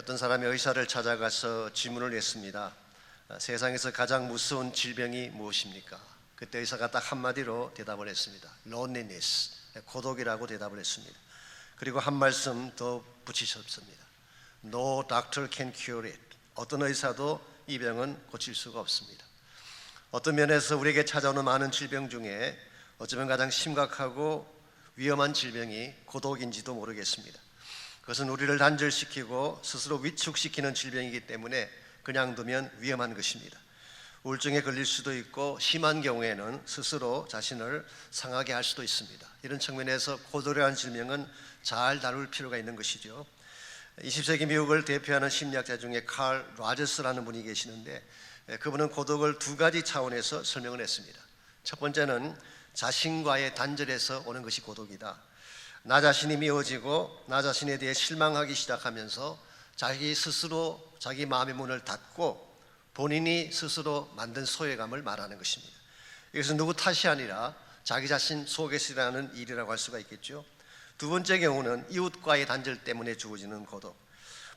어떤 사람이 의사를 찾아가서 질문을 했습니다. 세상에서 가장 무서운 질병이 무엇입니까? 그때 의사가 딱 한마디로 대답을 했습니다. loneliness, 고독이라고 대답을 했습니다. 그리고 한 말씀 더 붙이셨습니다. No doctor can cure it. 어떤 의사도 이 병은 고칠 수가 없습니다. 어떤 면에서 우리에게 찾아오는 많은 질병 중에 어쩌면 가장 심각하고 위험한 질병이 고독인지도 모르겠습니다. 그것은 우리를 단절시키고 스스로 위축시키는 질병이기 때문에 그냥 두면 위험한 것입니다. 우울증에 걸릴 수도 있고 심한 경우에는 스스로 자신을 상하게 할 수도 있습니다. 이런 측면에서 고독이라는 질병은 잘 다룰 필요가 있는 것이죠. 20세기 미국을 대표하는 심리학자 중에 칼 라저스라는 분이 계시는데 그분은 고독을 두 가지 차원에서 설명을 했습니다. 첫 번째는 자신과의 단절에서 오는 것이 고독이다. 나 자신이 미워지고 나 자신에 대해 실망하기 시작하면서 자기 스스로 자기 마음의 문을 닫고 본인이 스스로 만든 소외감을 말하는 것입니다. 이것은 누구 탓이 아니라 자기 자신 속에서 일어나는 일이라고 할 수가 있겠죠. 두 번째 경우는 이웃과의 단절 때문에 주어지는 고독.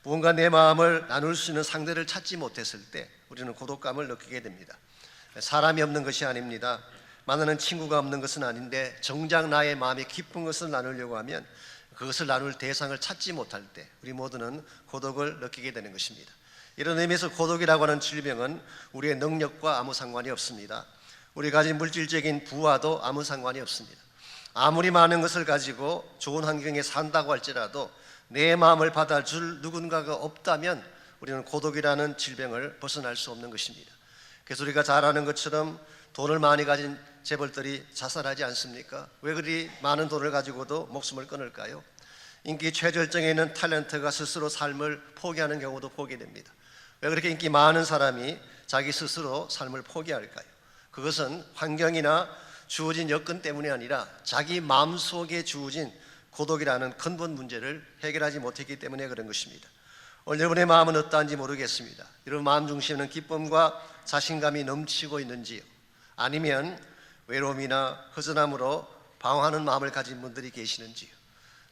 무언가 내 마음을 나눌 수 있는 상대를 찾지 못했을 때 우리는 고독감을 느끼게 됩니다. 사람이 없는 것이 아닙니다. 만나는 친구가 없는 것은 아닌데 정작 나의 마음이 깊은 것을 나누려고 하면 그것을 나눌 대상을 찾지 못할 때 우리 모두는 고독을 느끼게 되는 것입니다. 이런 의미에서 고독이라고 하는 질병은 우리의 능력과 아무 상관이 없습니다. 우리가 가진 물질적인 부와도 아무 상관이 없습니다. 아무리 많은 것을 가지고 좋은 환경에 산다고 할지라도 내 마음을 받아줄 누군가가 없다면 우리는 고독이라는 질병을 벗어날 수 없는 것입니다. 그래서 우리가 잘 아는 것처럼 돈을 많이 가진 재벌들이 자살하지 않습니까? 왜 그리 많은 돈을 가지고도 목숨을 끊을까요? 인기 최절정에 있는 탤런트가 스스로 삶을 포기하는 경우도 보게 됩니다. 왜 그렇게 인기 많은 사람이 자기 스스로 삶을 포기할까요? 그것은 환경이나 주어진 여건 때문이 아니라 자기 마음속에 주어진 고독이라는 근본 문제를 해결하지 못했기 때문에 그런 것입니다. 오늘 여러분의 마음은 어떠한지 모르겠습니다. 여러분 마음 중심에는 기쁨과 자신감이 넘치고 있는지요? 아니면 외로움이나 허전함으로 방황하는 마음을 가진 분들이 계시는지요?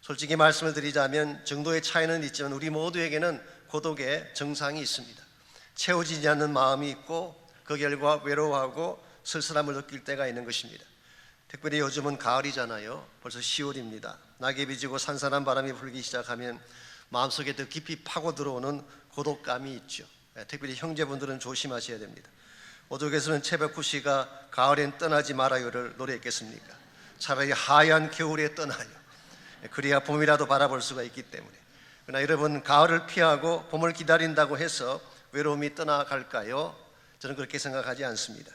솔직히 말씀을 드리자면 정도의 차이는 있지만 우리 모두에게는 고독의 정상이 있습니다. 채워지지 않는 마음이 있고 그 결과 외로워하고 쓸쓸함을 느낄 때가 있는 것입니다. 특별히 요즘은 가을이잖아요. 벌써 10월입니다. 낙엽이 지고 산산한 바람이 불기 시작하면 마음속에 더 깊이 파고 들어오는 고독감이 있죠. 특별히 형제분들은 조심하셔야 됩니다. 오죽했으면 최백호 씨가 가을엔 떠나지 말아요를 노래했겠습니까? 차라리 하얀 겨울에 떠나요. 그래야 봄이라도 바라볼 수가 있기 때문에. 그러나 여러분 가을을 피하고 봄을 기다린다고 해서 외로움이 떠나갈까요? 저는 그렇게 생각하지 않습니다.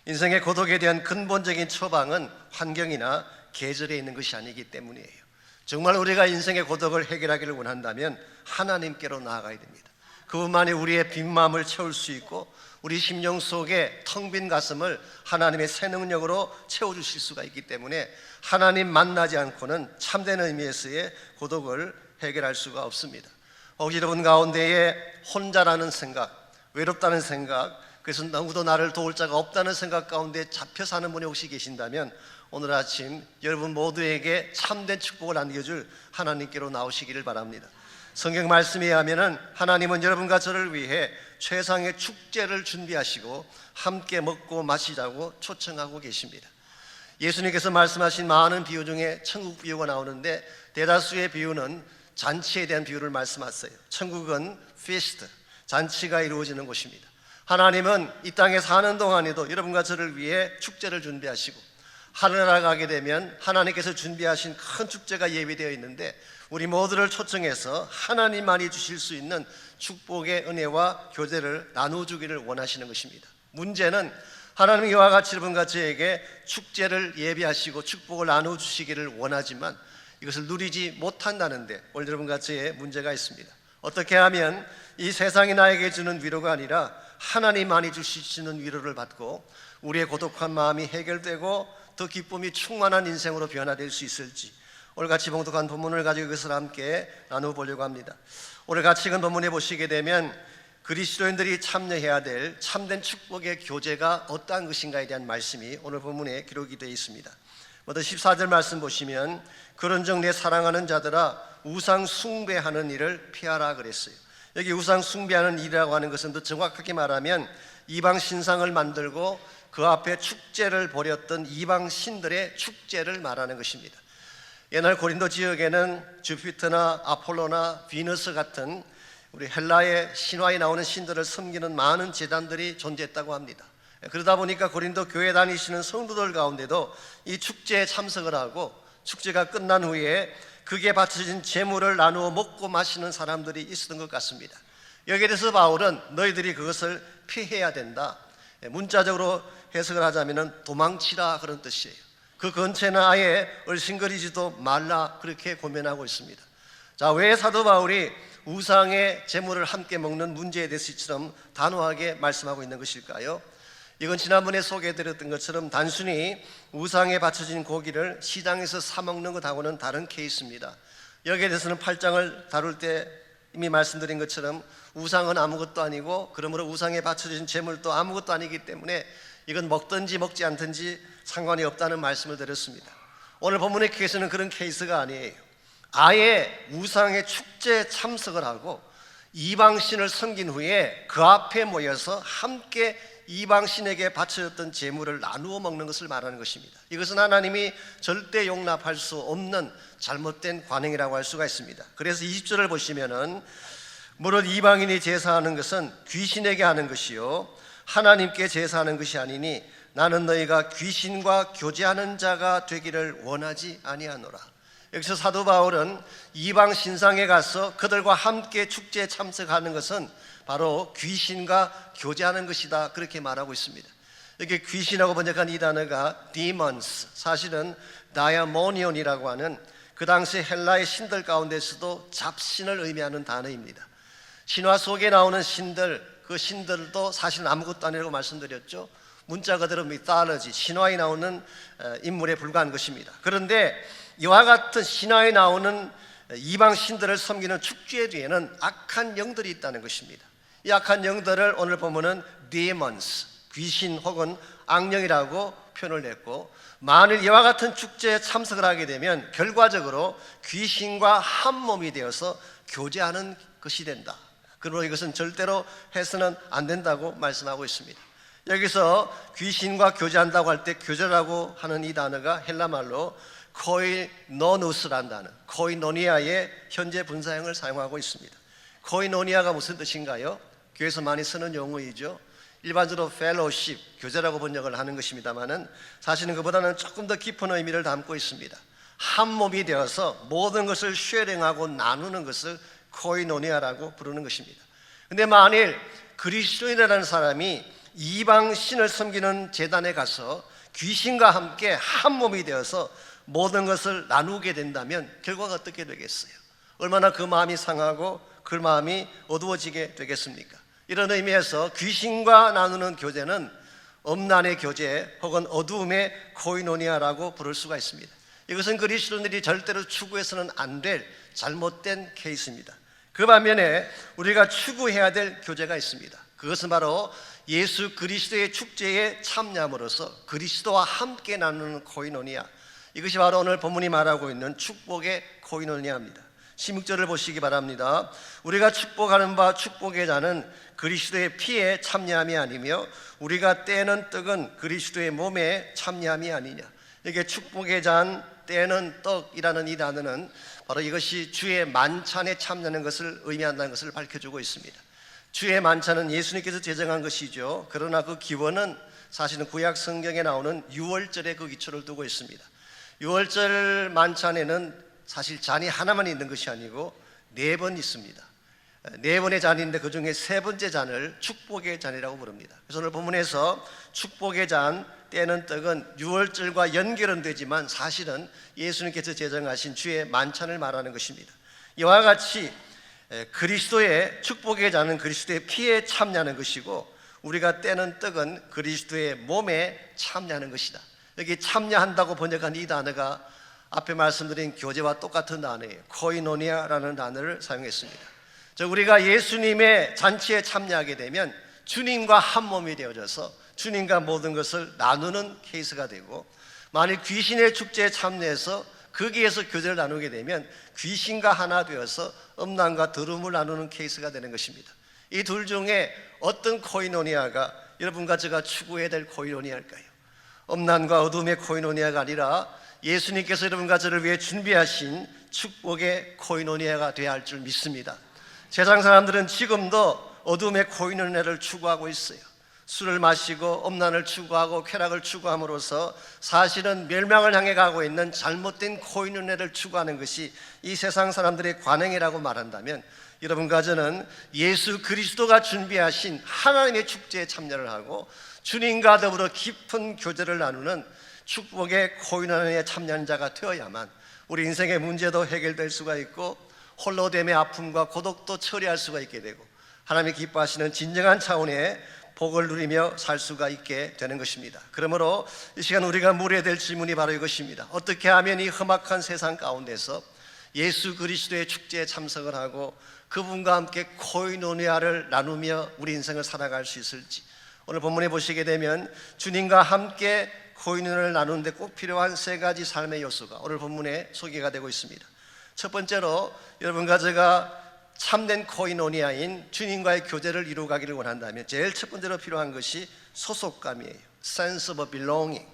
인생의 고독에 대한 근본적인 처방은 환경이나 계절에 있는 것이 아니기 때문이에요. 정말 우리가 인생의 고독을 해결하기를 원한다면 하나님께로 나아가야 됩니다. 그분만이 우리의 빈 마음을 채울 수 있고 우리 심령 속에 텅 빈 가슴을 하나님의 새 능력으로 채워주실 수가 있기 때문에 하나님 만나지 않고는 참된 의미에서의 고독을 해결할 수가 없습니다. 혹시 여러분 가운데에 혼자라는 생각, 외롭다는 생각, 그래서 누구도 나를 도울 자가 없다는 생각 가운데 잡혀 사는 분이 혹시 계신다면 오늘 아침 여러분 모두에게 참된 축복을 안겨줄 하나님께로 나오시기를 바랍니다. 성경 말씀에 의하면 하나님은 여러분과 저를 위해 최상의 축제를 준비하시고 함께 먹고 마시자고 초청하고 계십니다. 예수님께서 말씀하신 많은 비유 중에 천국 비유가 나오는데 대다수의 비유는 잔치에 대한 비유를 말씀하세요. 천국은 feast, 잔치가 이루어지는 곳입니다. 하나님은 이 땅에 사는 동안에도 여러분과 저를 위해 축제를 준비하시고 하늘나라 가게 되면 하나님께서 준비하신 큰 축제가 예비되어 있는데 우리 모두를 초청해서 하나님만이 주실 수 있는 축복의 은혜와 교제를 나눠주기를 원하시는 것입니다. 문제는 하나님이 이와 같이 여러분과 저에게 축제를 예비하시고 축복을 나눠주시기를 원하지만 이것을 누리지 못한다는데 오늘 여러분과 저의 문제가 있습니다. 어떻게 하면 이 세상이 나에게 주는 위로가 아니라 하나님만이 주시는 위로를 받고 우리의 고독한 마음이 해결되고 더 기쁨이 충만한 인생으로 변화될 수 있을지 오늘 같이 봉독한 본문을 가지고 그것을 함께 나눠보려고 합니다. 오늘 같이 읽은 본문에 보시게 되면 그리스도인들이 참여해야 될 참된 축복의 교제가 어떠한 것인가에 대한 말씀이 오늘 본문에 기록이 되어 있습니다. 먼저 14절 말씀 보시면 그런즉 내 사랑하는 자들아 우상 숭배하는 일을 피하라 그랬어요. 여기 우상 숭배하는 일이라고 하는 것은 더 정확하게 말하면 이방 신상을 만들고 그 앞에 축제를 벌였던 이방 신들의 축제를 말하는 것입니다. 옛날 고린도 지역에는 주피터나 아폴로나 비너스 같은 우리 헬라의 신화에 나오는 신들을 섬기는 많은 제단들이 존재했다고 합니다. 그러다 보니까 고린도 교회 다니시는 성도들 가운데도 이 축제에 참석을 하고 축제가 끝난 후에 그게 바쳐진 제물을 나누어 먹고 마시는 사람들이 있었던 것 같습니다. 여기에 대해서 바울은 너희들이 그것을 피해야 된다, 문자적으로 해석을 하자면 도망치라 그런 뜻이에요. 그 근처에는 아예 얼씬거리지도 말라 그렇게 고면하고 있습니다. 자, 왜 사도 바울이 우상의 제물을 함께 먹는 문제에 대해서 이처럼 단호하게 말씀하고 있는 것일까요? 이건 지난번에 소개해드렸던 것처럼 단순히 우상에 바쳐진 고기를 시장에서 사 먹는 것하고는 다른 케이스입니다. 여기에 대해서는 8장을 다룰 때 이미 말씀드린 것처럼 우상은 아무것도 아니고, 그러므로 우상에 바쳐진 제물도 아무것도 아니기 때문에 이건 먹든지 먹지 않든지 상관이 없다는 말씀을 드렸습니다. 오늘 본문의 케이스는 그런 케이스가 아니에요. 아예 우상의 축제에 참석을 하고 이방신을 섬긴 후에 그 앞에 모여서 함께 이방신에게 바쳐졌던 제물을 나누어 먹는 것을 말하는 것입니다. 이것은 하나님이 절대 용납할 수 없는 잘못된 관행이라고 할 수가 있습니다. 그래서 20절을 보시면은 무릇 이방인이 제사하는 것은 귀신에게 하는 것이요 하나님께 제사하는 것이 아니니 나는 너희가 귀신과 교제하는 자가 되기를 원하지 아니하노라. 여기서 사도 바울은 이방 신상에 가서 그들과 함께 축제에 참석하는 것은 바로 귀신과 교제하는 것이다 그렇게 말하고 있습니다. 이렇게 귀신하고 번역한 이 단어가 demons, 사실은 다이아모니온이라고 하는 그 당시 헬라의 신들 가운데서도 잡신을 의미하는 단어입니다. 신화 속에 나오는 신들, 그 신들도 사실은 아무것도 아니라고 말씀드렸죠. 문자 그대로 mythology, 신화에 나오는 인물에 불과한 것입니다. 그런데 이와 같은 신화에 나오는 이방 신들을 섬기는 축제 뒤에는 악한 영들이 있다는 것입니다. 이 악한 영들을 오늘 보면은 demons, 귀신 혹은 악령이라고 표현을 했고, 만일 이와 같은 축제에 참석을 하게 되면 결과적으로 귀신과 한 몸이 되어서 교제하는 것이 된다. 그러므로 이것은 절대로 해서는 안 된다고 말씀하고 있습니다. 여기서 귀신과 교제한다고 할 때 교제라고 하는 이 단어가 헬라말로 코이노누스라는 단어, 코이노니아의 현재 분사형을 사용하고 있습니다. 코이노니아가 무슨 뜻인가요? 교회에서 많이 쓰는 용어이죠. 일반적으로 fellowship, 교제라고 번역을 하는 것입니다만은 사실은 그보다는 조금 더 깊은 의미를 담고 있습니다. 한 몸이 되어서 모든 것을 쉐어링하고 나누는 것을 코이노니아라고 부르는 것입니다. 그런데 만일 그리스도인이라는 사람이 이방 신을 섬기는 제단에 가서 귀신과 함께 한 몸이 되어서 모든 것을 나누게 된다면 결과가 어떻게 되겠어요? 얼마나 그 마음이 상하고 그 마음이 어두워지게 되겠습니까? 이런 의미에서 귀신과 나누는 교제는 엄난의 교제 혹은 어두움의 코이노니아라고 부를 수가 있습니다. 이것은 그리스도인들이 절대로 추구해서는 안 될 잘못된 케이스입니다. 그 반면에 우리가 추구해야 될 교제가 있습니다. 그것은 바로 예수 그리스도의 축제에 참여함으로써 그리스도와 함께 나누는 코이노니아, 이것이 바로 오늘 본문이 말하고 있는 축복의 코이노니아입니다. 16절을 보시기 바랍니다. 우리가 축복하는 바 축복의 잔은 그리스도의 피에 참여함이 아니며 우리가 떼는 떡은 그리스도의 몸에 참여함이 아니냐. 이게 축복의 잔, 떼는 떡이라는 이 단어는 바로 이것이 주의 만찬에 참여하는 것을 의미한다는 것을 밝혀주고 있습니다. 주의 만찬은 예수님께서 제정한 것이죠. 그러나 그 기원은 사실은 구약 성경에 나오는 유월절의 그 기초를 두고 있습니다. 유월절 만찬에는 사실 잔이 하나만 있는 것이 아니고 4번 있습니다. 4번의 잔인데 그 중에 3번째 잔을 축복의 잔이라고 부릅니다. 그래서 오늘 본문에서 축복의 잔, 떼는 떡은 유월절과 연결은 되지만 사실은 예수님께서 제정하신 주의 만찬을 말하는 것입니다. 이와 같이 그리스도의 축복의 잔은 그리스도의 피에 참여하는 것이고 우리가 떼는 떡은 그리스도의 몸에 참여하는 것이다. 여기 참여한다고 번역한 이 단어가 앞에 말씀드린 교제와 똑같은 단어예요. 코이노니아라는 단어를 사용했습니다. 즉 우리가 예수님의 잔치에 참여하게 되면 주님과 한 몸이 되어져서 주님과 모든 것을 나누는 케이스가 되고, 만일 귀신의 축제에 참여해서 거기에서 교제를 나누게 되면 귀신과 하나 되어서 음란과 더러움을 나누는 케이스가 되는 것입니다. 이 둘 중에 어떤 코이노니아가 여러분과 제가 추구해야 될 코이노니아일까요? 음란과 어둠의 코이노니아가 아니라 예수님께서 여러분과 저를 위해 준비하신 축복의 코이노니아가 되어야 할 줄 믿습니다. 세상 사람들은 지금도 어둠의 코이노니아를 추구하고 있어요. 술을 마시고 음란을 추구하고 쾌락을 추구함으로써 사실은 멸망을 향해 가고 있는 잘못된 코이노니아를 추구하는 것이 이 세상 사람들의 관행이라고 말한다면, 여러분과 저는 예수 그리스도가 준비하신 하나님의 축제에 참여를 하고 주님과 더불어 깊은 교제를 나누는 축복의 코이노니아에 참여한 자가 되어야만 우리 인생의 문제도 해결될 수가 있고 홀로됨의 아픔과 고독도 처리할 수가 있게 되고 하나님이 기뻐하시는 진정한 차원의 복을 누리며 살 수가 있게 되는 것입니다. 그러므로 이 시간 우리가 물어야 될 질문이 바로 이것입니다. 어떻게 하면 이 험악한 세상 가운데서 예수 그리스도의 축제에 참석을 하고 그분과 함께 코이노니아를 나누며 우리 인생을 살아갈 수 있을지, 오늘 본문에 보시게 되면 주님과 함께 코이노니아를 나누는데 꼭 필요한 세 가지 삶의 요소가 오늘 본문에 소개가 되고 있습니다. 첫 번째로 여러분과 제가 참된 코이노니아인 주님과의 교제를 이루어가기를 원한다면 제일 첫 번째로 필요한 것이 소속감이에요. Sense of belonging.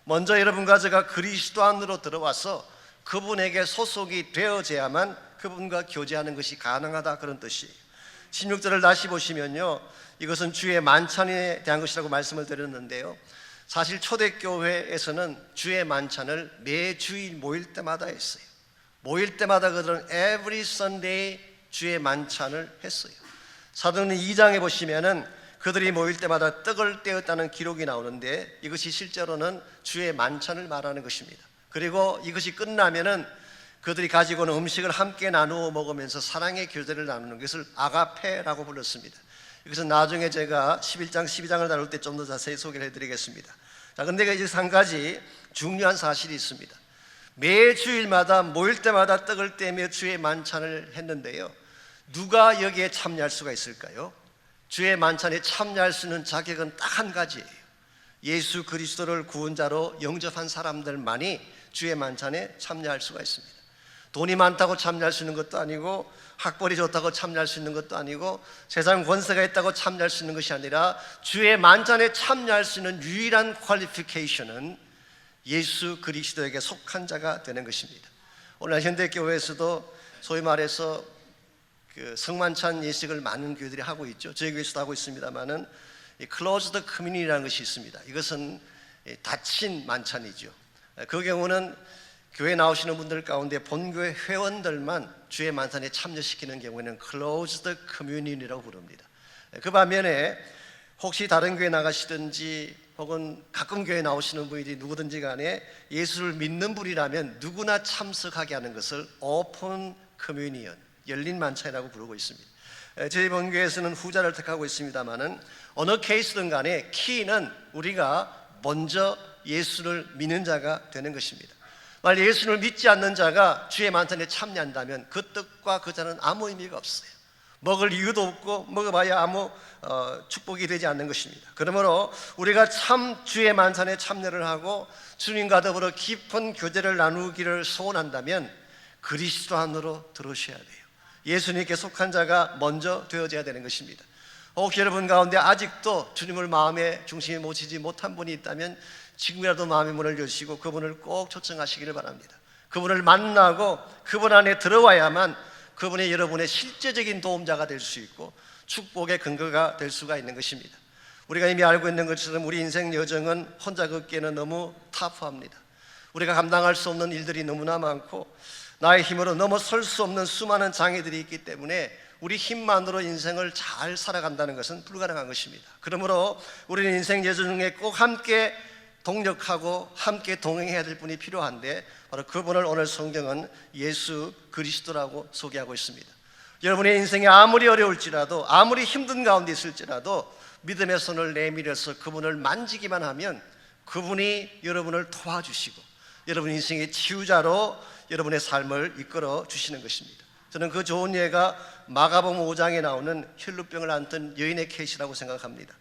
먼저 여러분과 제가 그리스도 안으로 들어와서 그분에게 소속이 되어져야만 그분과 교제하는 것이 가능하다, 그런 뜻이에요. 16절을 다시 보시면요, 이것은 주의 만찬에 대한 것이라고 말씀을 드렸는데요, 사실 초대교회에서는 주의 만찬을 매주일 모일 때마다 했어요. 모일 때마다 그들은 every Sunday 주의 만찬을 했어요. 사도행전 2장에 보시면은 그들이 모일 때마다 떡을 떼었다는 기록이 나오는데 이것이 실제로는 주의 만찬을 말하는 것입니다. 그리고 이것이 끝나면은 그들이 가지고 오는 음식을 함께 나누어 먹으면서 사랑의 교제를 나누는 것을 아가페라고 불렀습니다. 이것은 나중에 제가 11장, 12장을 다룰 때 좀 더 자세히 소개를 해드리겠습니다. 자, 근데 이제 한 가지 중요한 사실이 있습니다. 매주일마다 모일 때마다 떡을 떼며 주의 만찬을 했는데요, 누가 여기에 참여할 수가 있을까요? 주의 만찬에 참여할 수 있는 자격은 딱 한 가지예요. 예수 그리스도를 구원자로 영접한 사람들만이 주의 만찬에 참여할 수가 있습니다. 돈이 많다고 참여할 수 있는 것도 아니고 학벌이 좋다고 참여할 수 있는 것도 아니고 세상 권세가 있다고 참여할 수 있는 것이 아니라 주의 만찬에 참여할 수 있는 유일한 퀄리피케이션은 예수 그리스도에게 속한 자가 되는 것입니다. 오늘 현대교회에서도 소위 말해서 그 성만찬 예식을 많은 교회들이 하고 있죠. 저희 교회에서도 하고 있습니다만은 closed commun이라는 것이 있습니다. 이것은 닫힌 만찬이죠. 그 경우는 교회 나오시는 분들 가운데 본교회 회원들만 주의 만찬에 참여시키는 경우에는 closed commun이라고 부릅니다. 그 반면에 혹시 다른 교회 나가시든지 혹은 가끔 교회 나오시는 분이 누구든지 간에 예수를 믿는 분이라면 누구나 참석하게 하는 것을 open communion, 열린 만찬이라고 부르고 있습니다. 저희 본교회에서는 후자를 택하고 있습니다만은 어느 케이스든 간에 키는 우리가 먼저 예수를 믿는 자가 되는 것입니다. 만약 예수를 믿지 않는 자가 주의 만찬에 참여한다면 그 뜻과 그 자는 아무 의미가 없어요. 먹을 이유도 없고 먹어봐야 아무 축복이 되지 않는 것입니다. 그러므로 우리가 참 주의 만찬에 참여를 하고 주님과 더불어 깊은 교제를 나누기를 소원한다면 그리스도 안으로 들어오셔야 돼요. 예수님께 속한 자가 먼저 되어져야 되는 것입니다. 혹시 여러분 가운데 아직도 주님을 마음의 중심에 모시지 못한 분이 있다면 지금이라도 마음의 문을 여시고 그분을 꼭 초청하시기를 바랍니다. 그분을 만나고 그분 안에 들어와야만 그분이 여러분의 실제적인 도움자가 될 수 있고 축복의 근거가 될 수가 있는 것입니다. 우리가 이미 알고 있는 것처럼 우리 인생 여정은 혼자 걷기에는 너무 타프합니다. 우리가 감당할 수 없는 일들이 너무나 많고 나의 힘으로 넘어설 수 없는 수많은 장애들이 있기 때문에 우리 힘만으로 인생을 잘 살아간다는 것은 불가능한 것입니다. 그러므로 우리는 인생 여정 중에 꼭 함께 동력하고 함께 동행해야 될 분이 필요한데 바로 그분을 오늘 성경은 예수 그리스도라고 소개하고 있습니다. 여러분의 인생이 아무리 어려울지라도 아무리 힘든 가운데 있을지라도 믿음의 손을 내밀어서 그분을 만지기만 하면 그분이 여러분을 도와주시고 여러분 인생의 치유자로 여러분의 삶을 이끌어 주시는 것입니다. 저는 그 좋은 예가 마가복음 5장에 나오는 혈루병을 앓던 여인의 케이스라고 생각합니다.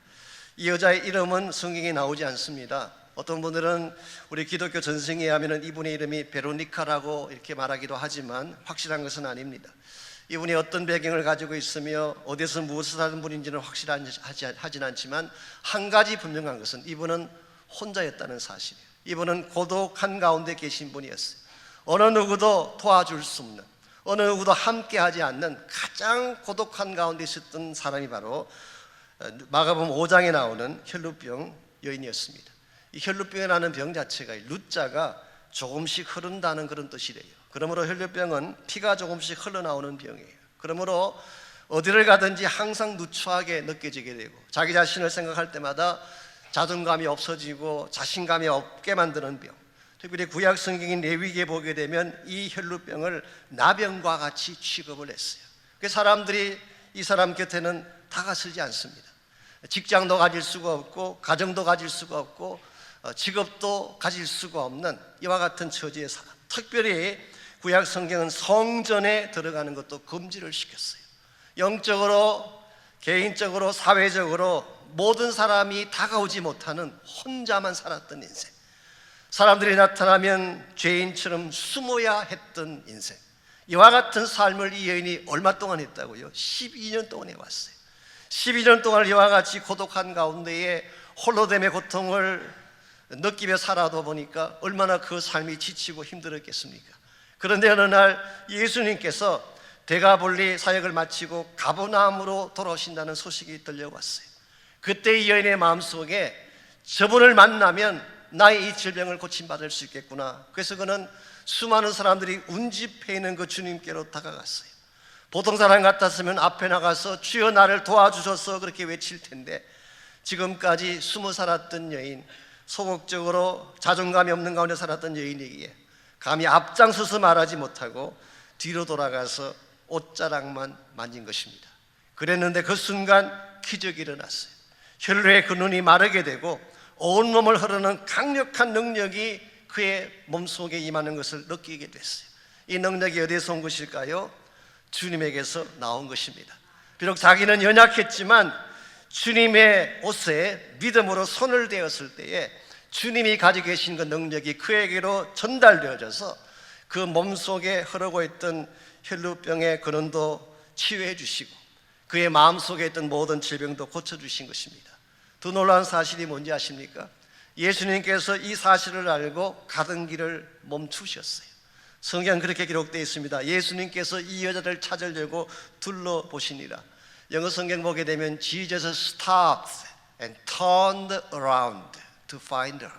이 여자의 이름은 성경에 나오지 않습니다. 어떤 분들은 우리 기독교 전승에 하면은 이분의 이름이 베로니카라고 이렇게 말하기도 하지만 확실한 것은 아닙니다. 이분이 어떤 배경을 가지고 있으며 어디서 무엇을 하는 분인지는 확실하진 않지만 한 가지 분명한 것은 이분은 혼자였다는 사실이에요. 이분은 고독한 가운데 계신 분이었어요. 어느 누구도 도와줄 수 없는, 어느 누구도 함께하지 않는 가장 고독한 가운데 있었던 사람이 바로 마가복음 5장에 나오는 혈루병 여인이었습니다. 이 혈루병이라는 병 자체가 루자가 조금씩 흐른다는 그런 뜻이래요. 그러므로 혈루병은 피가 조금씩 흘러나오는 병이에요. 그러므로 어디를 가든지 항상 누추하게 느껴지게 되고 자기 자신을 생각할 때마다 자존감이 없어지고 자신감이 없게 만드는 병. 특별히 구약 성경인 레위기에 보게 되면 이 혈루병을 나병과 같이 취급을 했어요. 그래서 사람들이 이 사람 곁에는 다가서지 않습니다. 직장도 가질 수가 없고 가정도 가질 수가 없고 직업도 가질 수가 없는 이와 같은 처지의 사람. 특별히 구약 성경은 성전에 들어가는 것도 금지를 시켰어요. 영적으로, 개인적으로, 사회적으로 모든 사람이 다가오지 못하는 혼자만 살았던 인생. 사람들이 나타나면 죄인처럼 숨어야 했던 인생. 이와 같은 삶을 이 여인이 얼마 동안 했다고요? 12년 동안 해왔어요. 12년 동안 이와 같이 고독한 가운데에 홀로됨의 고통을 느끼며 살아도 보니까 얼마나 그 삶이 지치고 힘들었겠습니까? 그런데 어느 날 예수님께서 데가볼리 사역을 마치고 가버나움으로 돌아오신다는 소식이 들려왔어요. 그때 이 여인의 마음속에 저분을 만나면 나의 이 질병을 고침받을 수 있겠구나. 그래서 그는 수많은 사람들이 운집해 있는 그 주님께로 다가갔어요. 보통 사람 같았으면 앞에 나가서 주여 나를 도와주셔서 그렇게 외칠 텐데 지금까지 숨어 살았던 여인, 소극적으로 자존감이 없는 가운데 살았던 여인에게 감히 앞장서서 말하지 못하고 뒤로 돌아가서 옷자락만 만진 것입니다. 그랬는데 그 순간 기적이 일어났어요. 혈루의 그 눈이 마르게 되고 온몸을 흐르는 강력한 능력이 그의 몸속에 임하는 것을 느끼게 됐어요. 이 능력이 어디에서 온 것일까요? 주님에게서 나온 것입니다. 비록 자기는 연약했지만 주님의 옷에 믿음으로 손을 대었을 때에 주님이 가지고 계신 그 능력이 그에게로 전달되어져서 그 몸속에 흐르고 있던 혈루병의 근원도 치유해 주시고 그의 마음속에 있던 모든 질병도 고쳐주신 것입니다. 더 놀라운 사실이 뭔지 아십니까? 예수님께서 이 사실을 알고 가던 길을 멈추셨어요. 성경 그렇게 기록되어 있습니다. 예수님께서 이 여자를 찾으려고 둘러보시니라. 영어 성경 보게 되면 Jesus stopped and turned around to find her.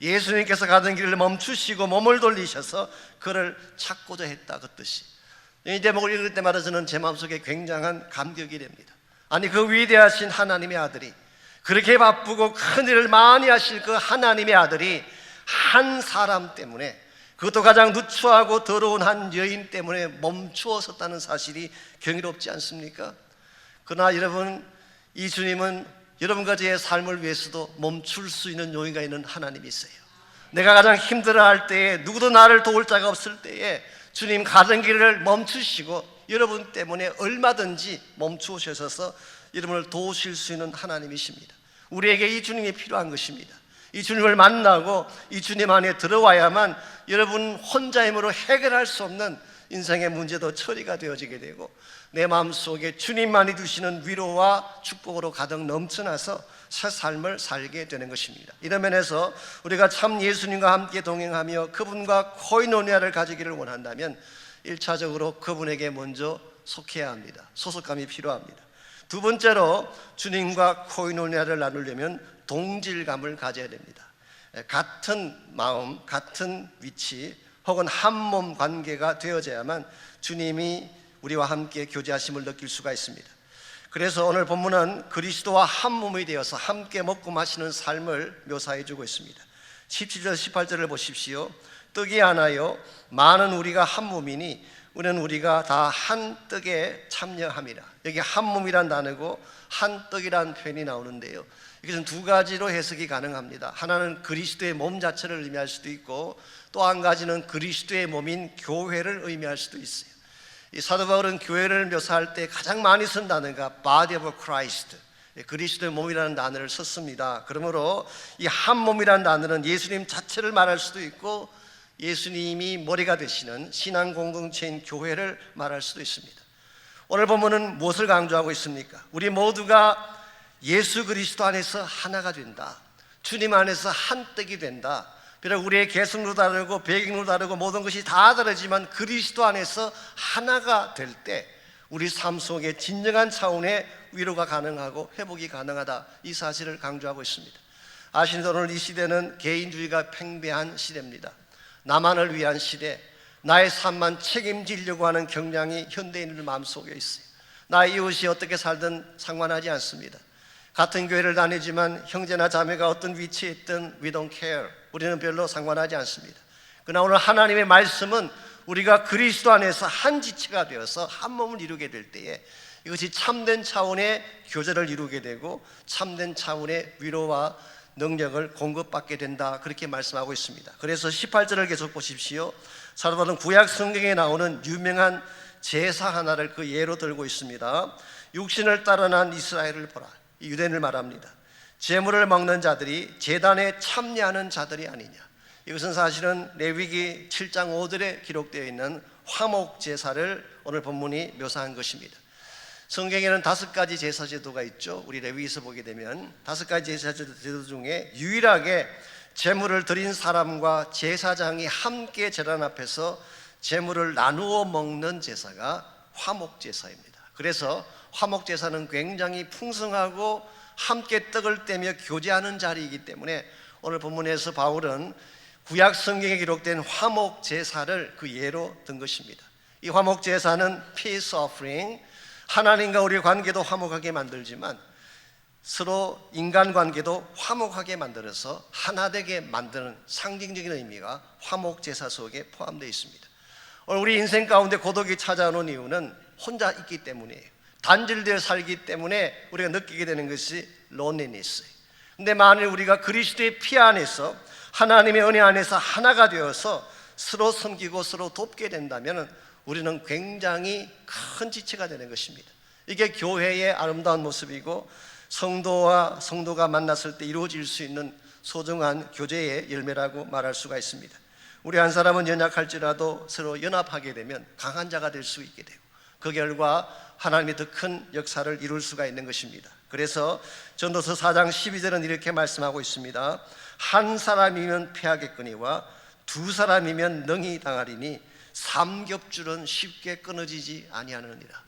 예수님께서 가던 길을 멈추시고 몸을 돌리셔서 그를 찾고자 했다, 그 뜻이. 이 대목을 읽을 때마다 저는 제 마음속에 굉장한 감격이 됩니다. 아니, 그 위대하신 하나님의 아들이, 그렇게 바쁘고 큰 일을 많이 하실 그 하나님의 아들이 한 사람 때문에, 그것도 가장 누추하고 더러운 한 여인 때문에 멈추어 섰다는 사실이 경이롭지 않습니까? 그러나 여러분, 이 주님은 여러분과 저의 삶을 위해서도 멈출 수 있는 용의가 있는 하나님이세요. 내가 가장 힘들어할 때에, 누구도 나를 도울 자가 없을 때에 주님 가던 길을 멈추시고 여러분 때문에 얼마든지 멈추어 주셔서 여러분을 도우실 수 있는 하나님이십니다. 우리에게 이 주님이 필요한 것입니다. 이 주님을 만나고 이 주님 안에 들어와야만 여러분 혼자 힘으로 해결할 수 없는 인생의 문제도 처리가 되어지게 되고 내 마음속에 주님만이 주시는 위로와 축복으로 가득 넘쳐나서 새 삶을 살게 되는 것입니다. 이런 면에서 우리가 참 예수님과 함께 동행하며 그분과 코이노니아를 가지기를 원한다면 1차적으로 그분에게 먼저 속해야 합니다. 소속감이 필요합니다. 두 번째로 주님과 코이노니아를 나누려면 동질감을 가져야 됩니다. 같은 마음, 같은 위치 혹은 한 몸 관계가 되어져야만 주님이 우리와 함께 교제하심을 느낄 수가 있습니다. 그래서 오늘 본문은 그리스도와 한 몸이 되어서 함께 먹고 마시는 삶을 묘사해 주고 있습니다. 17절 18절을 보십시오. 떡이 하나요 많은 우리가 한 몸이니 우리는 우리가 다 한 떡에 참여함이라. 여기 한 몸이란 단어고 한 떡이란 표현이 나오는데요, 이것은 두 가지로 해석이 가능합니다. 하나는 그리스도의 몸 자체를 의미할 수도 있고 또 한 가지는 그리스도의 몸인 교회를 의미할 수도 있어요. 이 사도 바울은 교회를 묘사할 때 가장 많이 쓴 단어가 Body of Christ, 그리스도의 몸이라는 단어를 썼습니다. 그러므로 이 한 몸이라는 단어는 예수님 자체를 말할 수도 있고 예수님이 머리가 되시는 신앙 공동체인 교회를 말할 수도 있습니다. 오늘 본문은 무엇을 강조하고 있습니까? 우리 모두가 예수 그리스도 안에서 하나가 된다. 주님 안에서 한떡이 된다. 비록 우리의 개성도 다르고 배경도 다르고 모든 것이 다 다르지만 그리스도 안에서 하나가 될 때 우리 삶 속에 진정한 차원의 위로가 가능하고 회복이 가능하다. 이 사실을 강조하고 있습니다. 아시는 오늘 이 시대는 개인주의가 팽배한 시대입니다. 나만을 위한 시대, 나의 삶만 책임지려고 하는 경향이 현대인들 마음속에 있어요. 나의 이웃이 어떻게 살든 상관하지 않습니다. 같은 교회를 다니지만 형제나 자매가 어떤 위치에 있든 we don't care. 우리는 별로 상관하지 않습니다. 그러나 오늘 하나님의 말씀은 우리가 그리스도 안에서 한 지체가 되어서 한 몸을 이루게 될 때에 이것이 참된 차원의 교제를 이루게 되고 참된 차원의 위로와 능력을 공급받게 된다. 그렇게 말씀하고 있습니다. 그래서 18절을 계속 보십시오. 사도 바울은 구약 성경에 나오는 유명한 제사 하나를 그 예로 들고 있습니다. 육신을 따라 난 이스라엘을 보라. 유대인을 말합니다. 제물을 먹는 자들이 제단에 참여하는 자들이 아니냐. 이것은 사실은 레위기 7장 5절에 기록되어 있는 화목 제사를 오늘 본문이 묘사한 것입니다. 성경에는 5가지 제사 제도가 있죠. 우리 레위기서 보게 되면 5가지 제사 제도 중에 유일하게 제물을 드린 사람과 제사장이 함께 제단 앞에서 제물을 나누어 먹는 제사가 화목 제사입니다. 그래서 화목 제사는 굉장히 풍성하고 함께 떡을 떼며 교제하는 자리이기 때문에 오늘 본문에서 바울은 구약 성경에 기록된 화목 제사를 그 예로 든 것입니다. 이 화목 제사는 peace offering, 하나님과 우리의 관계도 화목하게 만들지만 서로 인간관계도 화목하게 만들어서 하나 되게 만드는 상징적인 의미가 화목 제사 속에 포함되어 있습니다. 오늘 우리 인생 가운데 고독이 찾아오는 이유는 혼자 있기 때문이에요. 단절되어 살기 때문에 우리가 느끼게 되는 것이 loneliness. 근데 만일 우리가 그리스도의 피 안에서 하나님의 은혜 안에서 하나가 되어서 서로 섬기고 서로 돕게 된다면 우리는 굉장히 큰 지체가 되는 것입니다. 이게 교회의 아름다운 모습이고 성도가 만났을 때 이루어질 수 있는 소중한 교제의 열매라고 말할 수가 있습니다. 우리 한 사람은 연약할지라도 서로 연합하게 되면 강한 자가 될 수 있게 되고 그 결과 하나님이 더 큰 역사를 이룰 수가 있는 것입니다. 그래서 전도서 4장 12절은 이렇게 말씀하고 있습니다. 한 사람이면 패하겠거니와 두 사람이면 능히 당하리니 삼겹줄은 쉽게 끊어지지 아니하느니라.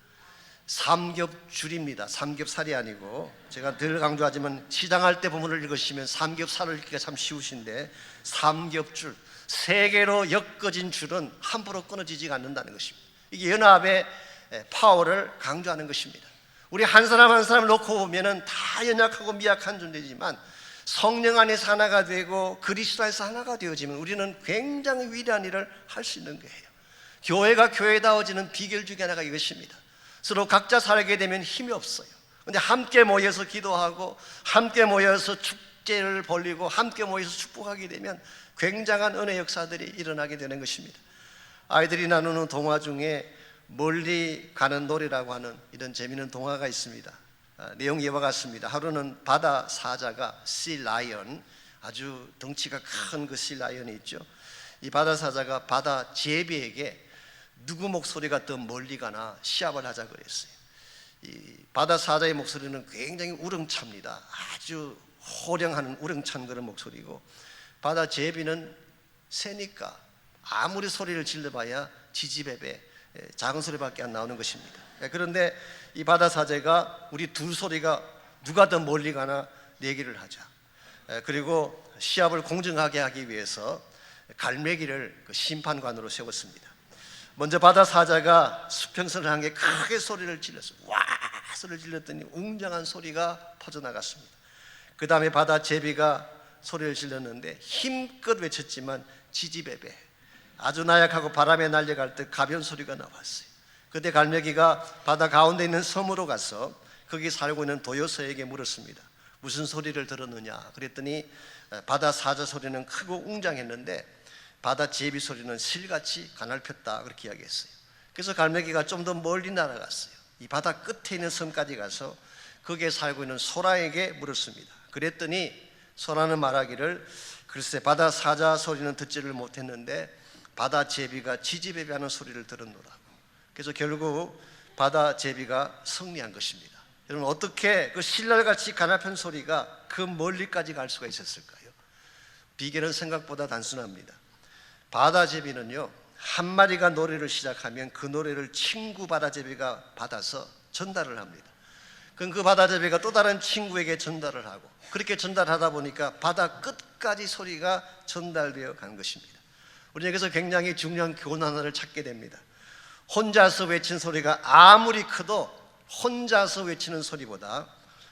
삼겹줄입니다. 삼겹살이 아니고, 제가 늘 강조하지만 시장할 때 본문을 읽으시면 삼겹살을 읽기가 참 쉬우신데 삼겹줄, 세 개로 엮어진 줄은 함부로 끊어지지 않는다는 것입니다. 이게 연합의 파워를 강조하는 것입니다. 우리 한 사람 한 사람을 놓고 보면은 다 연약하고 미약한 존재지만 성령 안에서 하나가 되고 그리스도 안에서 하나가 되어지면 우리는 굉장히 위대한 일을 할 수 있는 거예요. 교회가 교회다워지는 비결 중에 하나가 이것입니다. 서로 각자 살게 되면 힘이 없어요. 근데 함께 모여서 기도하고 함께 모여서 축제를 벌이고 함께 모여서 축복하게 되면 굉장한 은혜 역사들이 일어나게 되는 것입니다. 아이들이 나누는 동화 중에 멀리 가는 노래라고 하는 이런 재미있는 동화가 있습니다. 내용이 이와 같습니다. 하루는 바다 사자가 sea lion, 아주 덩치가 큰 그 sea lion이 있죠. 이 바다 사자가 바다 제비에게 누구 목소리가 더 멀리 가나 시합을 하자 그랬어요. 이 바다 사자의 목소리는 굉장히 우렁찹니다. 아주 호령하는 우렁찬 그런 목소리고, 바다 제비는 새니까 아무리 소리를 질러봐야 지지배배 작은 소리밖에 안 나오는 것입니다. 그런데 이 바다 사자가 우리 둘 소리가 누가 더 멀리 가나 내기를 하자. 그리고 시합을 공정하게 하기 위해서 갈매기를 그 심판관으로 세웠습니다. 먼저 바다 사자가 수평선을 향해 크게 소리를 질렀어요. 와! 소리를 질렀더니 웅장한 소리가 퍼져나갔습니다. 그 다음에 바다 제비가 소리를 질렀는데 힘껏 외쳤지만 지지배배, 아주 나약하고 바람에 날려갈 때 가벼운 소리가 나왔어요. 그때 갈매기가 바다 가운데 있는 섬으로 가서 거기 살고 있는 도요새에게 물었습니다. 무슨 소리를 들었느냐? 그랬더니 바다 사자 소리는 크고 웅장했는데 바다 제비 소리는 실같이 가냘폈다, 그렇게 이야기했어요. 그래서 갈매기가 좀 더 멀리 날아갔어요. 이 바다 끝에 있는 섬까지 가서 거기에 살고 있는 소라에게 물었습니다. 그랬더니 소라는 말하기를 글쎄 바다 사자 소리는 듣지를 못했는데 바다 제비가 지지배배하는 소리를 들었노라고. 그래서 결국 바다 제비가 승리한 것입니다. 여러분, 어떻게 그 신랄같이 가냘픈 소리가 그 멀리까지 갈 수가 있었을까요? 비결은 생각보다 단순합니다. 바다 제비는요, 한 마리가 노래를 시작하면 그 노래를 친구 바다 제비가 받아서 전달을 합니다. 그럼 그 바다 제비가 또 다른 친구에게 전달을 하고, 그렇게 전달하다 보니까 바다 끝까지 소리가 전달되어 간 것입니다. 우리는 여기서 굉장히 중요한 교훈 하나를 찾게 됩니다. 혼자서 외친 소리가 아무리 커도 혼자서 외치는 소리보다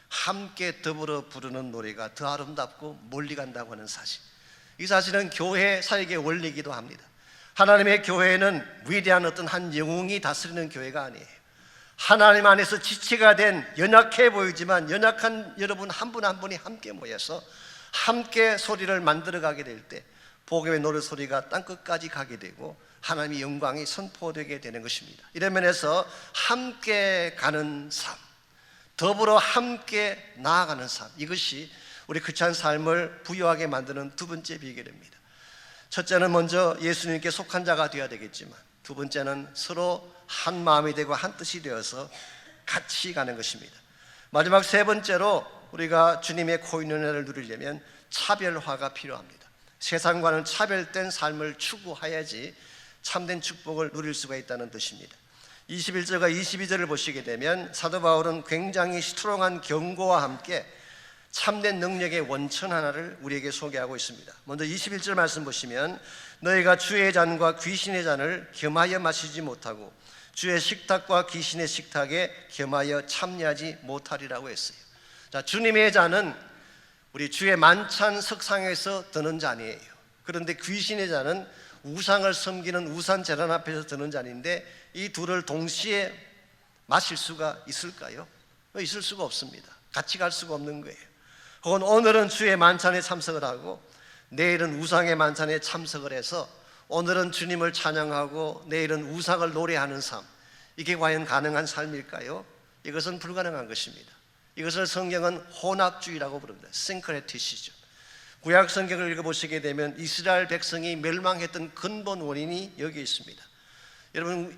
함께 더불어 부르는 노래가 더 아름답고 멀리 간다고 하는 사실, 이 사실은 교회 사역의 원리이기도 합니다. 하나님의 교회는 위대한 어떤 한 영웅이 다스리는 교회가 아니에요. 하나님 안에서 지체가 된 연약해 보이지만 연약한 여러분 한 분 한 분이 함께 모여서 함께 소리를 만들어가게 될 때 복음의 노래소리가 땅끝까지 가게 되고 하나님의 영광이 선포되게 되는 것입니다. 이런 면에서 함께 가는 삶, 더불어 함께 나아가는 삶, 이것이 우리 크리스찬 삶을 부유하게 만드는 두 번째 비결입니다. 첫째는 먼저 예수님께 속한 자가 되어야 되겠지만, 두 번째는 서로 한 마음이 되고 한 뜻이 되어서 같이 가는 것입니다. 마지막 세 번째로 우리가 주님의 코인연회를 누리려면 차별화가 필요합니다. 세상과는 차별된 삶을 추구해야지 참된 축복을 누릴 수가 있다는 뜻입니다. 21절과 22절을 보시게 되면 사도 바울은 굉장히 스트롱한 경고와 함께 참된 능력의 원천 하나를 우리에게 소개하고 있습니다. 먼저 21절 말씀 보시면 너희가 주의 잔과 귀신의 잔을 겸하여 마시지 못하고 주의 식탁과 귀신의 식탁에 겸하여 참여하지 못하리라고 했어요. 자, 주님의 잔은 우리 주의 만찬 석상에서 드는 잔이에요. 그런데 귀신의 잔은 우상을 섬기는 우상 제단 앞에서 드는 잔인데 이 둘을 동시에 마실 수가 있을까요? 있을 수가 없습니다. 같이 갈 수가 없는 거예요. 혹은 오늘은 주의 만찬에 참석을 하고 내일은 우상의 만찬에 참석을 해서 오늘은 주님을 찬양하고 내일은 우상을 노래하는 삶, 이게 과연 가능한 삶일까요? 이것은 불가능한 것입니다. 이것을 성경은 혼합주의라고 부릅니다. 싱크레티시즘. 구약 성경을 읽어보시게 되면 이스라엘 백성이 멸망했던 근본 원인이 여기 있습니다. 여러분,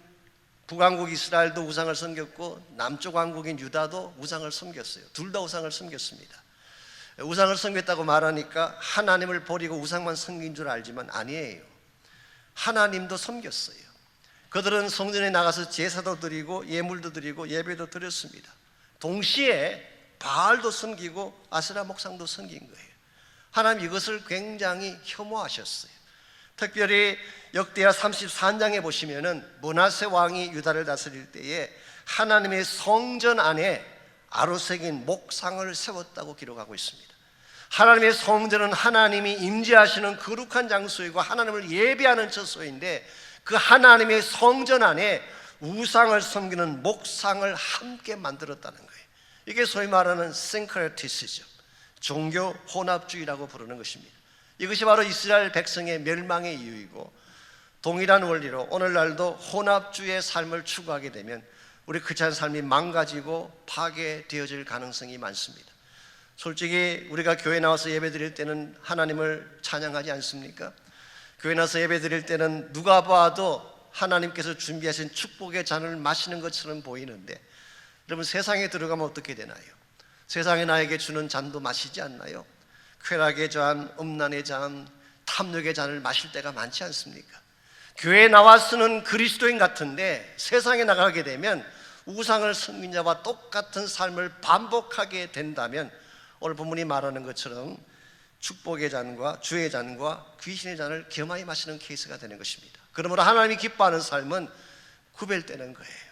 북왕국 이스라엘도 우상을 섬겼고 남쪽 왕국인 유다도 우상을 섬겼어요. 둘 다 우상을 섬겼습니다. 우상을 섬겼다고 말하니까 하나님을 버리고 우상만 섬긴 줄 알지만 아니에요. 하나님도 섬겼어요. 그들은 성전에 나가서 제사도 드리고 예물도 드리고 예배도 드렸습니다. 동시에 바알도 섬기고 아세라 목상도 섬긴 거예요. 하나님 이것을 굉장히 혐오하셨어요. 특별히 역대하 33장에 보시면은 므낫세 왕이 유다를 다스릴 때에 하나님의 성전 안에 아로새긴 목상을 세웠다고 기록하고 있습니다. 하나님의 성전은 하나님이 임재하시는 거룩한 장소이고 하나님을 예배하는 처소인데 그 하나님의 성전 안에 우상을 섬기는 목상을 함께 만들었다는 거예요. 이게 소위 말하는 싱크레티시즘, 종교 혼합주의라고 부르는 것입니다. 이것이 바로 이스라엘 백성의 멸망의 이유이고 동일한 원리로 오늘날도 혼합주의의 삶을 추구하게 되면 우리 크리스찬 삶이 망가지고 파괴되어질 가능성이 많습니다. 솔직히 우리가 교회 나와서 예배 드릴 때는 하나님을 찬양하지 않습니까? 교회 나와서 예배 드릴 때는 누가 봐도 하나님께서 준비하신 축복의 잔을 마시는 것처럼 보이는데 여러분, 세상에 들어가면 어떻게 되나요? 세상에 나에게 주는 잔도 마시지 않나요? 쾌락의 잔, 음란의 잔, 탐욕의 잔을 마실 때가 많지 않습니까? 교회에 나와서는 그리스도인 같은데 세상에 나가게 되면 우상을 섬긴 자와 똑같은 삶을 반복하게 된다면 오늘 본문이 말하는 것처럼 축복의 잔과 주의 잔과 귀신의 잔을 겸하여 마시는 케이스가 되는 것입니다. 그러므로 하나님이 기뻐하는 삶은 구별되는 거예요.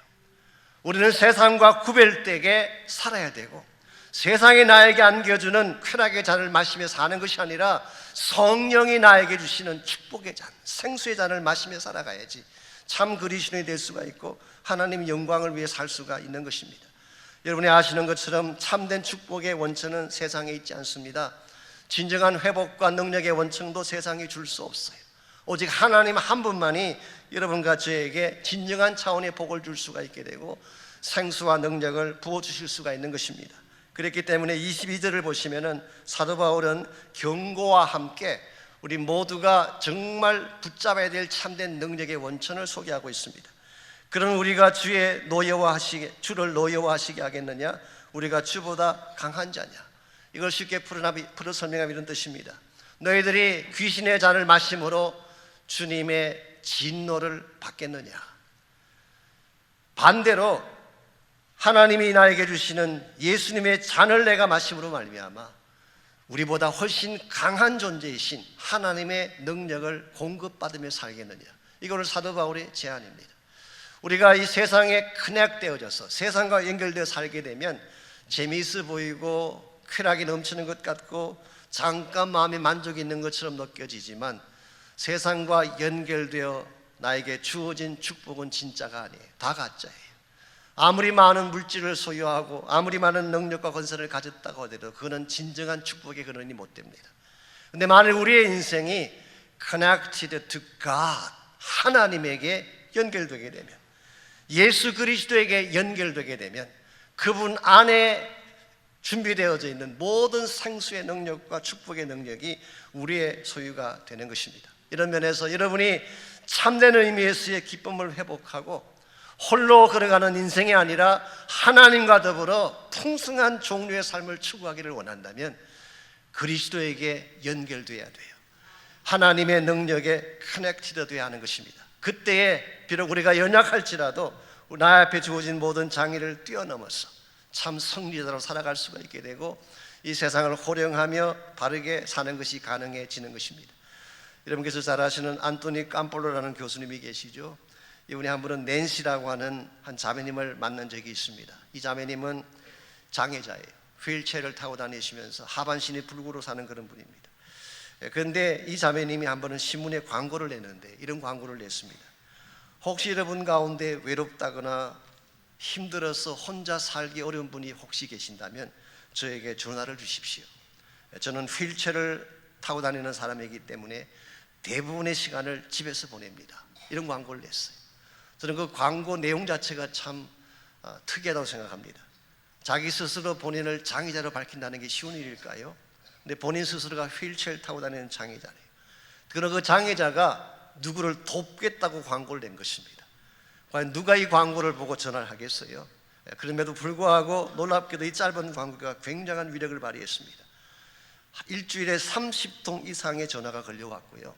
우리는 세상과 구별되게 살아야 되고 세상이 나에게 안겨주는 쾌락의 잔을 마시며 사는 것이 아니라 성령이 나에게 주시는 축복의 잔, 생수의 잔을 마시며 살아가야지 참 그리스도인이 될 수가 있고 하나님 영광을 위해 살 수가 있는 것입니다. 여러분이 아시는 것처럼 참된 축복의 원천은 세상에 있지 않습니다. 진정한 회복과 능력의 원천도 세상이 줄 수 없어요. 오직 하나님 한 분만이 여러분과 저에게 진정한 차원의 복을 줄 수가 있게 되고 생수와 능력을 부어주실 수가 있는 것입니다. 그렇기 때문에 22절을 보시면은 사도 바울은 경고와 함께 우리 모두가 정말 붙잡아야 될 참된 능력의 원천을 소개하고 있습니다. 그런 우리가 주를 노여워하시게 하겠느냐? 우리가 주보다 강한 자냐? 이걸 쉽게 풀어 설명하면 이런 뜻입니다. 너희들이 귀신의 잔을 마심으로 주님의 진노를 받겠느냐? 반대로 하나님이 나에게 주시는 예수님의 잔을 내가 마심으로 말미암아 우리보다 훨씬 강한 존재이신 하나님의 능력을 공급받으며 살겠느냐? 이거를 사도 바울의 제안입니다. 우리가 이 세상에 커넥되어져서 세상과 연결되어 살게 되면 재미있어 보이고 쾌락이 넘치는 것 같고 잠깐 마음에 만족이 있는 것처럼 느껴지지만 세상과 연결되어 나에게 주어진 축복은 진짜가 아니에요. 다 가짜예요. 아무리 많은 물질을 소유하고 아무리 많은 능력과 건설을 가졌다고 하더라도 그거는 진정한 축복의 근원이 못 됩니다. 그런데 만일 우리의 인생이 connected to God, 하나님에게 연결되게 되면, 예수 그리스도에게 연결되게 되면 그분 안에 준비되어져 있는 모든 생수의 능력과 축복의 능력이 우리의 소유가 되는 것입니다. 이런 면에서 여러분이 참된 의미에서의 기쁨을 회복하고 홀로 걸어가는 인생이 아니라 하나님과 더불어 풍성한 종류의 삶을 추구하기를 원한다면 그리스도에게 연결돼야 돼요. 하나님의 능력에 커넥티드 돼야 하는 것입니다. 그때에 비록 우리가 연약할지라도 나 앞에 주어진 모든 장애를 뛰어넘어서 참 승리자로 살아갈 수가 있게 되고 이 세상을 호령하며 바르게 사는 것이 가능해지는 것입니다. 여러분께서 잘 아시는 안토니 깜폴로라는 교수님이 계시죠. 이분이 한 분은 낸시라고 하는 한 자매님을 만난 적이 있습니다. 이 자매님은 장애자예요. 휠체어를 타고 다니시면서 하반신이 불구로 사는 그런 분입니다. 그런데 이 자매님이 한 번은 신문에 광고를 냈는데 이런 광고를 냈습니다. 혹시 여러분 가운데 외롭다거나 힘들어서 혼자 살기 어려운 분이 혹시 계신다면 저에게 전화를 주십시오. 저는 휠체어를 타고 다니는 사람이기 때문에 대부분의 시간을 집에서 보냅니다. 이런 광고를 냈어요. 저는 그 광고 내용 자체가 참 특이하다고 생각합니다. 자기 스스로 본인을 장애자로 밝힌다는 게 쉬운 일일까요? 근데 본인 스스로가 휠체어를 타고 다니는 장애자래요. 그러나 그 장애자가 누구를 돕겠다고 광고를 낸 것입니다. 과연 누가 이 광고를 보고 전화를 하겠어요? 그럼에도 불구하고 놀랍게도 이 짧은 광고가 굉장한 위력을 발휘했습니다. 일주일에 30통 이상의 전화가 걸려왔고요.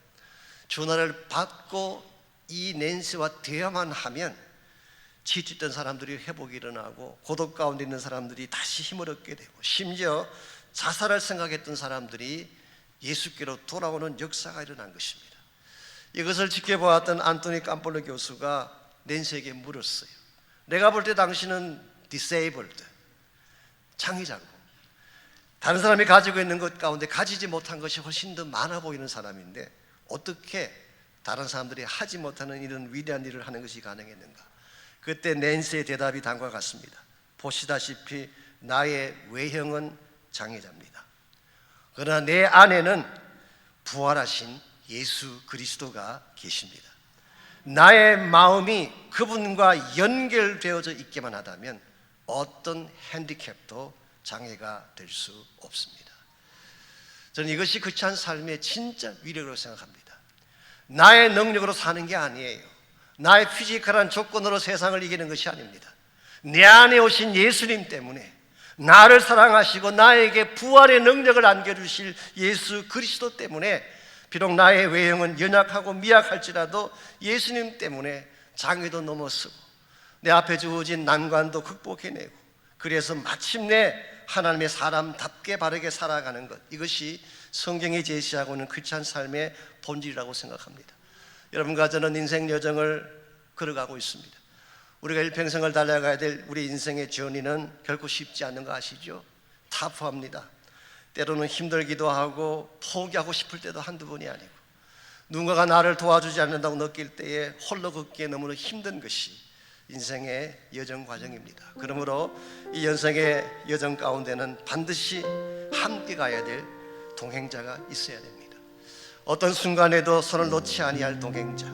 전화를 받고 이 낸시와 대화만 하면 지쳤던 사람들이 회복이 일어나고 고독 가운데 있는 사람들이 다시 힘을 얻게 되고 심지어 자살할 생각했던 사람들이 예수께로 돌아오는 역사가 일어난 것입니다. 이것을 지켜보았던 안토니 깜폴로 교수가 낸시에게 물었어요. 내가 볼 때 당신은 disabled, 장애자고 다른 사람이 가지고 있는 것 가운데 가지지 못한 것이 훨씬 더 많아 보이는 사람인데 어떻게 다른 사람들이 하지 못하는 이런 위대한 일을 하는 것이 가능했는가? 그때 낸시의 대답이 다음과 같습니다. 보시다시피 나의 외형은 장애자입니다. 그러나 내 안에는 부활하신 예수 그리스도가 계십니다. 나의 마음이 그분과 연결되어져 있기만 하다면 어떤 핸디캡도 장애가 될 수 없습니다. 저는 이것이 크리스찬 삶의 진짜 위력으로 생각합니다. 나의 능력으로 사는 게 아니에요. 나의 피지컬한 조건으로 세상을 이기는 것이 아닙니다. 내 안에 오신 예수님 때문에 나를 사랑하시고 나에게 부활의 능력을 안겨주실 예수 그리스도 때문에 비록 나의 외형은 연약하고 미약할지라도 예수님 때문에 장애도 넘어서고 내 앞에 주어진 난관도 극복해내고 그래서 마침내 하나님의 사람답게 바르게 살아가는 것, 이것이 성경이 제시하고 있는 크리스찬 삶의 본질이라고 생각합니다. 여러분과 저는 인생 여정을 걸어가고 있습니다. 우리가 일평생을 달려가야 될 우리 인생의 journey는 결코 쉽지 않은 거 아시죠? 타프합니다. 때로는 힘들기도 하고 포기하고 싶을 때도 한두 번이 아니고 누군가가 나를 도와주지 않는다고 느낄 때에 홀로 걷기에 너무나 힘든 것이 인생의 여정 과정입니다. 그러므로 이 인생의 여정 가운데는 반드시 함께 가야 될 동행자가 있어야 됩니다. 어떤 순간에도 손을 놓지 아니할 동행자,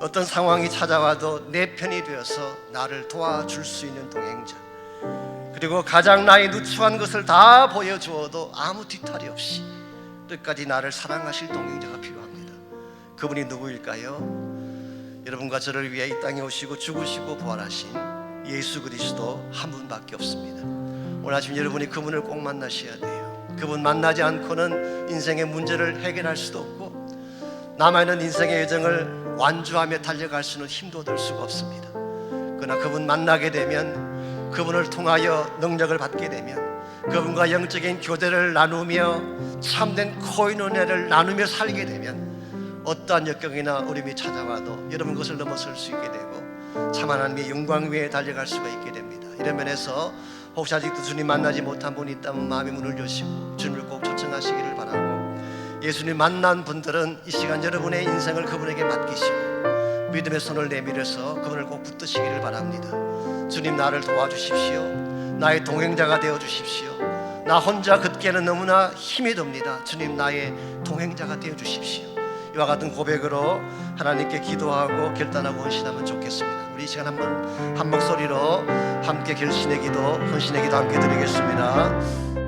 어떤 상황이 찾아와도 내 편이 되어서 나를 도와줄 수 있는 동행자, 그리고 가장 나의 누추한 것을 다 보여주어도 아무 뒤탈이 없이 끝까지 나를 사랑하실 동행자가 필요합니다. 그분이 누구일까요? 여러분과 저를 위해 이 땅에 오시고 죽으시고 부활하신 예수 그리스도 한 분밖에 없습니다. 오늘 아침 여러분이 그분을 꼭 만나셔야 돼요. 그분 만나지 않고는 인생의 문제를 해결할 수도 없고 남아있는 인생의 여정을 완주하며 달려갈 수는 힘도 들 수가 없습니다. 그러나 그분 만나게 되면, 그분을 통하여 능력을 받게 되면, 그분과 영적인 교제를 나누며 참된 코인원회를 나누며 살게 되면 어떠한 역경이나 어려움이 찾아와도 여러분 그것을 넘어설 수 있게 되고 참 하나님의 영광 위에 달려갈 수가 있게 됩니다. 이런 면에서 혹시 아직도 주님 만나지 못한 분이 있다면 마음의 문을 여시고 주님을 꼭 초청하시기를 바라고, 예수님 만난 분들은 이 시간 여러분의 인생을 그분에게 맡기시고 믿음의 손을 내밀어서 그분을 꼭 붙드시기를 바랍니다. 주님, 나를 도와주십시오. 나의 동행자가 되어주십시오. 나 혼자 걷기에는 너무나 힘이 듭니다. 주님, 나의 동행자가 되어주십시오. 이와 같은 고백으로 하나님께 기도하고 결단하고 헌신하면 좋겠습니다. 우리 이 시간 한번 한 목소리로 함께 결신의 기도, 헌신의 기도 함께 드리겠습니다.